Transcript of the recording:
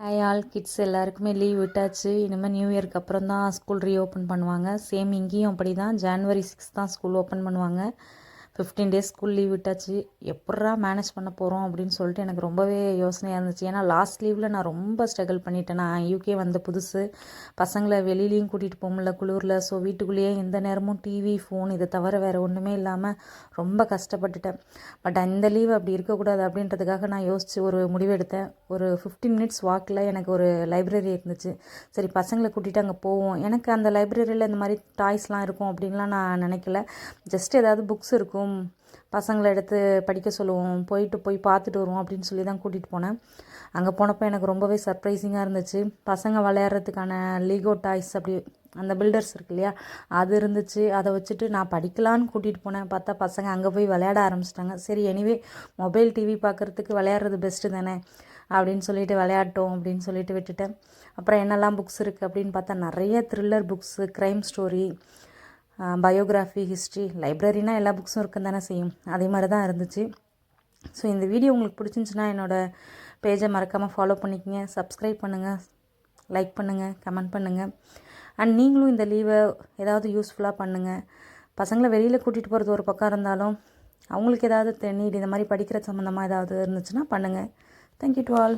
Hi all kids எல்லாருக்குமே leave விட்டாச்சு. இனிமேல் நியூ இயர்க்கு அப்புறம் தான் ஸ்கூல் ரீஓப்பன் பண்ணுவாங்க. சேம் இங்கேயும் அப்படி தான். ஜான்வரி 6 தான் ஸ்கூல் ஓப்பன் பண்ணுவாங்க. 15 டேஸ் ஸ்கூல் லீவ் விட்டாச்சு. எப்பட்றா மேனேஜ் பண்ண போகிறோம் அப்படின்னு சொல்லிட்டு எனக்கு ரொம்பவே யோசனையாக இருந்துச்சு. ஏன்னா லாஸ்ட் லீவில் நான் ரொம்ப ஸ்ட்ரகிள் பண்ணிட்டேன். நான் யூகே வந்த புதுசு, பசங்களை வெளியிலையும் கூட்டிகிட்டு போக முடியல குளிரில். ஸோ வீட்டுக்குள்ளேயே எந்த நேரமும் டிவி ஃபோன் இதை தவிர வேறு ஒன்றுமே இல்லாமல் ரொம்ப கஷ்டப்பட்டுட்டேன். பட் இந்த லீவ் அப்படி இருக்கக்கூடாது அப்படின்றதுக்காக நான் யோசித்து ஒரு முடிவெடுத்தேன். ஒரு 15 மினிட்ஸ் வாக்கில் எனக்கு ஒரு லைப்ரரி இருந்துச்சு. சரி பசங்களை கூட்டிகிட்டு அங்கே போவோம். எனக்கு அந்த லைப்ரரியில் இந்த மாதிரி டாய்ஸ்லாம் இருக்கும் அப்படின்லாம் நான் நினைக்கல. ஜஸ்ட் ஏதாவது புக்ஸ் இருக்கும், பசங்களை எடுத்து படிக்க சொல்லுவோம், போய் பார்த்துட்டு வருவோம் அப்படின்னு சொல்லி தான் கூட்டிகிட்டு போனேன். அங்கே போனப்போ எனக்கு ரொம்பவே சர்ப்ரைசிங்காக இருந்துச்சு. பசங்க விளையாடுறதுக்கான லீகோ டாய்ஸ் அப்படி அந்த பில்டர்ஸ் இருக்கு இல்லையா, அது இருந்துச்சு. அதை வச்சுட்டு நான் படிக்கலான்னு கூட்டிகிட்டு போனேன். பார்த்தா பசங்க அங்கே போய் விளையாட ஆரம்பிச்சிட்டாங்க. சரி எனிவே மொபைல் டிவி பார்க்குறதுக்கு விளையாடுறது பெஸ்ட்டு தானே அப்படின்னு சொல்லிட்டு விளையாட்டோம் அப்படின்னு சொல்லிட்டு விட்டுட்டேன். அப்புறம் என்னெல்லாம் புக்ஸ் இருக்குது அப்படின்னு பார்த்தா நிறைய thriller books, crime story, biography, history. லைப்ரரினா எல்லா புக்ஸும் இருக்குன்னு தானே செய்யும், அதே மாதிரி தான் இருந்துச்சு. ஸோ இந்த வீடியோ உங்களுக்கு பிடிச்சிருந்துச்சுன்னா என்னோடய பேஜை மறக்காமல் ஃபாலோ பண்ணிக்கங்க, சப்ஸ்கிரைப் பண்ணுங்கள், லைக் பண்ணுங்கள், கமெண்ட் பண்ணுங்கள். அண்ட் நீங்களும் இந்த லீவை ஏதாவது யூஸ்ஃபுல்லாக பண்ணுங்கள். பசங்களை வெளியில் கூட்டிகிட்டு போகிறது ஒரு பக்கம் இருந்தாலும் அவங்களுக்கு ஏதாவது நீட் இந்த மாதிரி படிக்கிற சம்மந்தமாக ஏதாவது இருந்துச்சுன்னா பண்ணுங்கள். Thank you to all.